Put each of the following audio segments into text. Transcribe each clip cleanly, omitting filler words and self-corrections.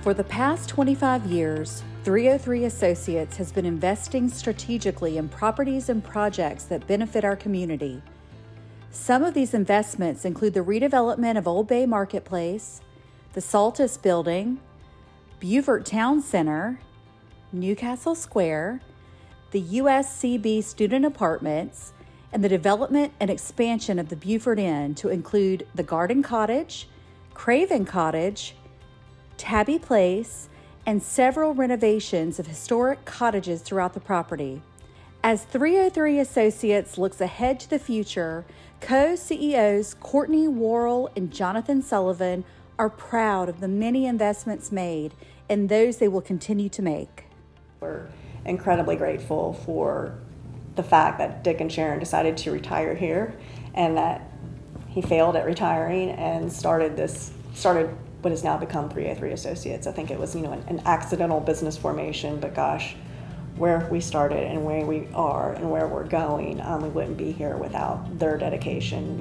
For the past 25 years, 303 Associates has been investing strategically in properties and projects that benefit our community. Some of these investments include the redevelopment of Old Bay Marketplace, the Saltus Building, Beaufort Town Center, Newcastle Square, the USCB Student Apartments, and the development and expansion of the Beaufort Inn to include the Garden Cottage, Craven Cottage, Tabby Place, and several renovations of historic cottages throughout the property. As 303 Associates looks ahead to the future, co-CEOs Courtney Worrell and Jonathan Sullivan are proud of the many investments made and those they will continue to make. We're incredibly grateful for the fact that Dick and Sharon decided to retire here, and that he failed at retiring and started what has now become 303 Associates. I think it was, an accidental business formation, but gosh, where we started and where we are and where we're going, we wouldn't be here without their dedication.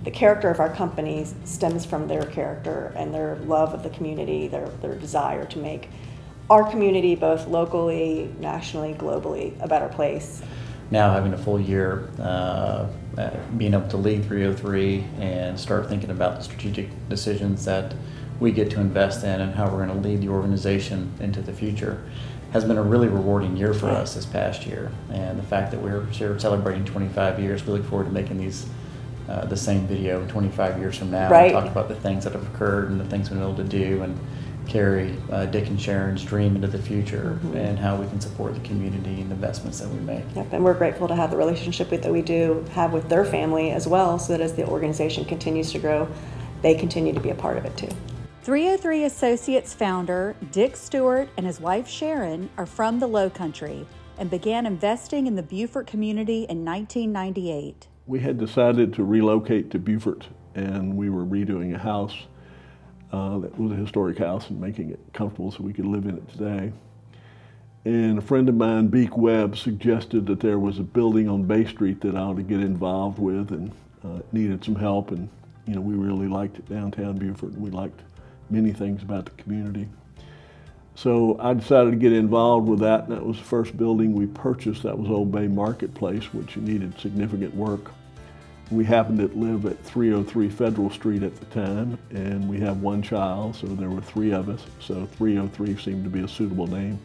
The character of our company stems from their character and their love of the community, their desire to make our community, both locally, nationally, globally, a better place. Now having a full year, being able to lead 303 and start thinking about the strategic decisions that we get to invest in and how we're going to lead the organization into the future has been a really rewarding year for us this past year. And the fact that we're celebrating 25 years, we look forward to making these the same video 25 years from now, right, and talk about the things that have occurred and the things we've been able to do, and carry Dick and Sharon's dream into the future, and how we can support the community and the investments that we make. Yep, and we're grateful to have the relationship that we do have with their family as well, so that as the organization continues to grow, they continue to be a part of it too. 303 Associates founder Dick Stewart and his wife Sharon are from the Low Country and began investing in the Beaufort community in 1998. We had decided to relocate to Beaufort, and we were redoing a house that was a historic house and making it comfortable so we could live in it today. And a friend of mine, Beek Webb, suggested that there was a building on Bay Street that I ought to get involved with, and needed some help. And we really liked downtown Beaufort, and we liked many things about the community. So I decided to get involved with that, and that was the first building we purchased. That was Old Bay Marketplace, which needed significant work. We happened to live at 303 Federal Street at the time, and we have one child, so there were three of us. So 303 seemed to be a suitable name.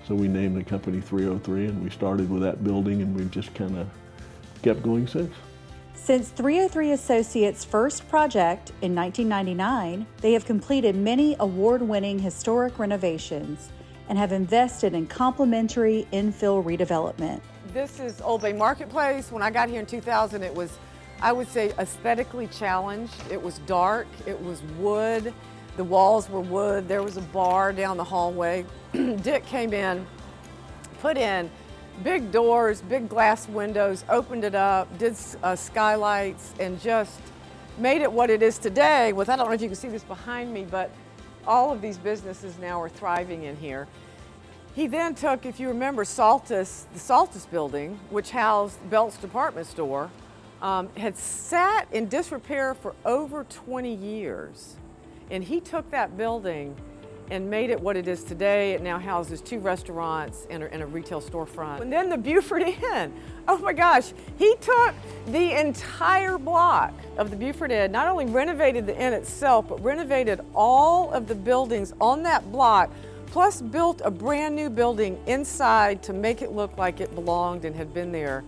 So we named the company 303, and we started with that building, and we've just kind of kept going since. Since 303 Associates' first project in 1999, they have completed many award-winning historic renovations and have invested in complementary infill redevelopment. This is Old Bay Marketplace. When I got here in 2000, it was, I would say, aesthetically challenged. It was dark, it was wood, the walls were wood, there was a bar down the hallway. Dick came in, put in big doors, big glass windows, opened it up, did skylights, and just made it what it is today. I don't know if you can see this behind me, but all of these businesses now are thriving in here. He then took, if you remember, Saltus, the Saltus building, which housed Belt's department store, had sat in disrepair for over 20 years. And he took that building and made it what it is today. It now houses 2 restaurants and a retail storefront. And then the Beaufort Inn. Oh my gosh, he took the entire block of the Beaufort Inn, not only renovated the inn itself, but renovated all of the buildings on that block, plus built a brand new building inside to make it look like it belonged and had been there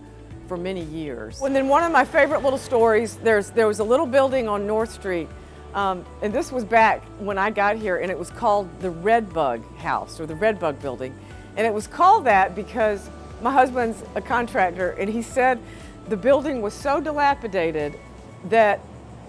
for many years. And then one of my favorite little stories, there was a little building on North Street, and this was back when I got here, and it was called the Red Bug House, or the Red Bug Building. And it was called that because my husband's a contractor, and he said the building was so dilapidated that,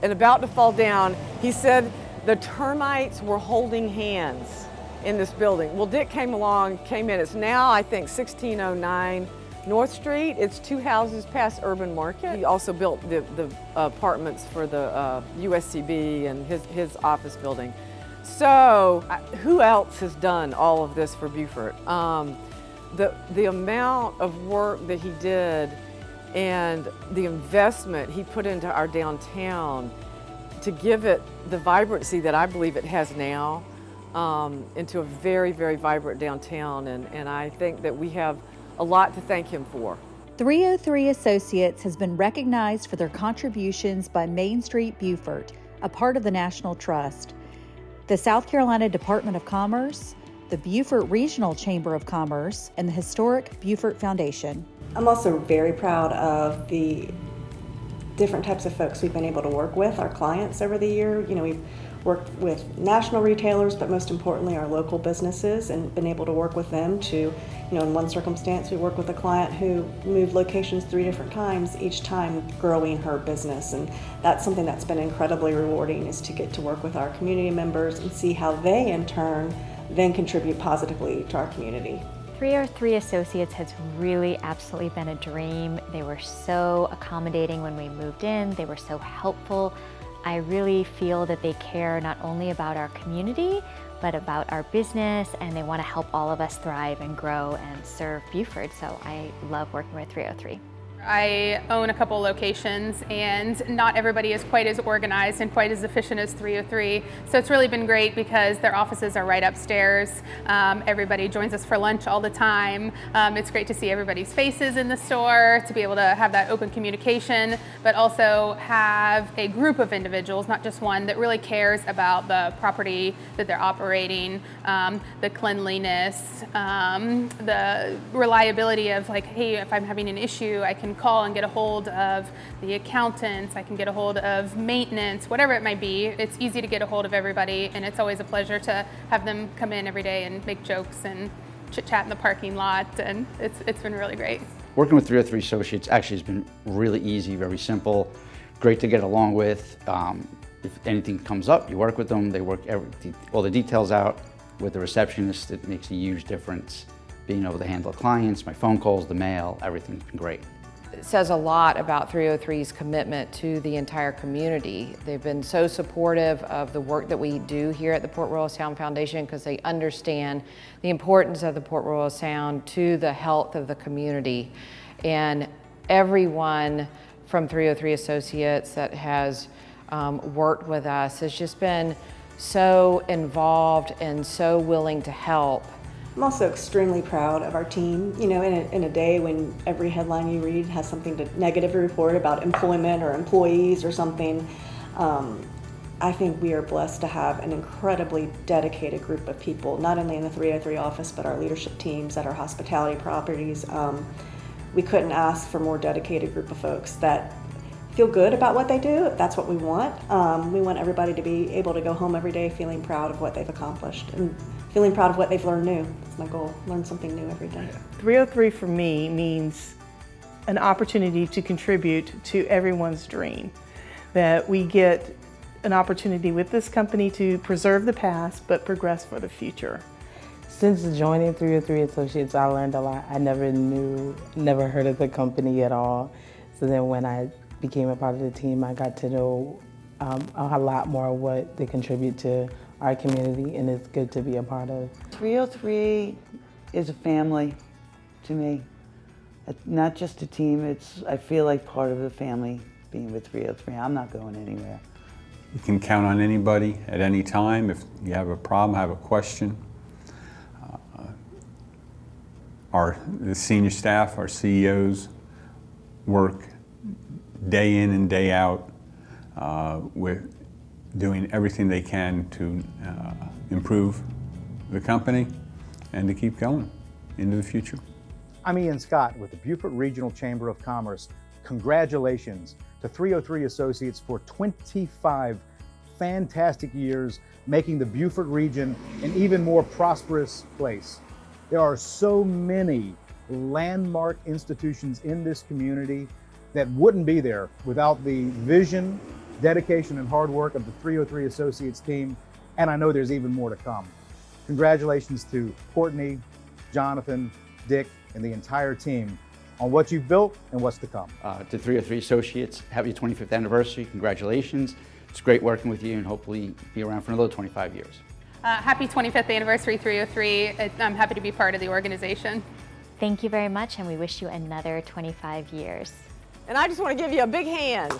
and about to fall down, he said the termites were holding hands in this building. Well, Dick came along, came in. It's now, I think, 1609 North Street. It's 2 houses past Urban Market. He also built the apartments for the USCB and his office building. So who else has done all of this for Beaufort? The amount of work that he did and the investment he put into our downtown to give it the vibrancy that I believe it has now into a very, very vibrant downtown, and I think that we have a lot to thank him for. 303 Associates has been recognized for their contributions by Main Street Beaufort, a part of the National Trust, the South Carolina Department of Commerce, the Beaufort Regional Chamber of Commerce, and the Historic Beaufort Foundation. I'm also very proud of the different types of folks we've been able to work with, our clients over the year. You know, we've worked with national retailers, but most importantly our local businesses, and been able to work with them to, you know, in one circumstance we worked with a client who moved locations 3 different times, each time growing her business, and that's something that's been incredibly rewarding, is to get to work with our community members and see how they in turn then contribute positively to our community. 303 Associates has really absolutely been a dream. They were so accommodating when we moved in. They were so helpful. I really feel that they care not only about our community, but about our business, and they want to help all of us thrive and grow and serve Beaufort. So I love working with 303. I own a couple locations, and not everybody is quite as organized and quite as efficient as 303. So it's really been great because their offices are right upstairs. Everybody joins us for lunch all the time. It's great to see everybody's faces in the store, to be able to have that open communication, but also have a group of individuals, not just one, that really cares about the property that they're operating, the cleanliness, the reliability of like, hey, if I'm having an issue, I can call and get a hold of the accountants, I can get a hold of maintenance, whatever it might be. It's easy to get a hold of everybody, and it's always a pleasure to have them come in every day and make jokes and chit-chat in the parking lot, and it's been really great. Working with 303 Associates actually has been really easy, very simple, great to get along with. If anything comes up, you work with them, they work all the details out. With the receptionist, it makes a huge difference. Being able to handle clients, my phone calls, the mail, everything's been great. It says a lot about 303's commitment to the entire community. They've been so supportive of the work that we do here at the Port Royal Sound Foundation because they understand the importance of the Port Royal Sound to the health of the community. And everyone from 303 Associates that has worked with us has just been so involved and so willing to help. I'm also extremely proud of our team. You know, in a day when every headline you read has something negative to report about employment or employees or something, I think we are blessed to have an incredibly dedicated group of people, not only in the 303 office, but our leadership teams at our hospitality properties. We couldn't ask for a more dedicated group of folks that feel good about what they do. That's what we want. We want everybody to be able to go home every day feeling proud of what they've accomplished and feeling proud of what they've learned new. That's my goal, learn something new every day. 303 for me means an opportunity to contribute to everyone's dream. That we get an opportunity with this company to preserve the past, but progress for the future. Since joining 303 Associates, I learned a lot. I never heard of the company at all. So then when I became a part of the team, I got to know a lot more of what they contribute to our community, and it's good to be a part of. 303 is a family to me. It's not just a team, I feel like part of the family being with 303. I'm not going anywhere. You can count on anybody at any time. If you have a problem, have a question. The senior staff, our CEOs, work day in and day out with doing everything they can to improve the company and to keep going into the future. I'm Ian Scott with the Beaufort Regional Chamber of Commerce. Congratulations to 303 Associates for 25 fantastic years, making the Beaufort region an even more prosperous place. There are so many landmark institutions in this community that wouldn't be there without the vision, dedication, and hard work of the 303 Associates team, and I know there's even more to come. Congratulations to Courtney, Jonathan, Dick, and the entire team on what you've built and what's to come. To 303 Associates, happy 25th anniversary, congratulations. It's great working with you and hopefully be around for another 25 years. Happy 25th anniversary 303. I'm happy to be part of the organization. Thank you very much, and we wish you another 25 years. And I just want to give you a big hand.